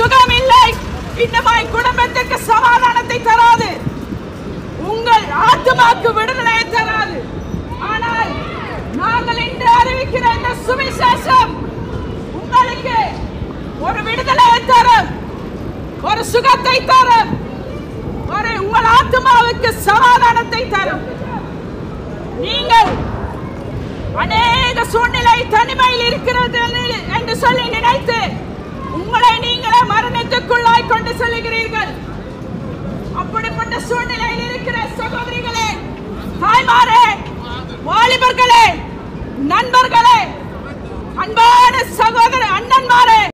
சுகம் இல்லை, இன்னமாய் குடும்பத்திற்கு சமாதானத்தை தராது, உங்கள் ஆத்துமாக்கு விடுதலை தராது. ஆனால் நாங்கள் இன்று அறிவிக்கிற இந்த சுவிசேஷம் உங்களுக்கு ஒரு விடுதலை தரும், ஒரு சுகத்தை தரும், ஒரு உங்கள் ஆத்துமாவுக்கு சமாதானத்தை தரும். நீங்கள் அநேக சூழ்நிலை தனிமையில் இருக்கிறது என்று சொல்லி நினைத்து உங்களை நீங்களே மரணத்துக்குள்ளாய் கொண்டு செல்கிறீர்கள். அப்படிப்பட்ட சூழ்நிலையில் இருக்கிற சகோதரிகளே, தாய்மாரே, வாலிபர்களே, நண்பர்களே, அன்பான சகோதர அண்ணன்மாரே,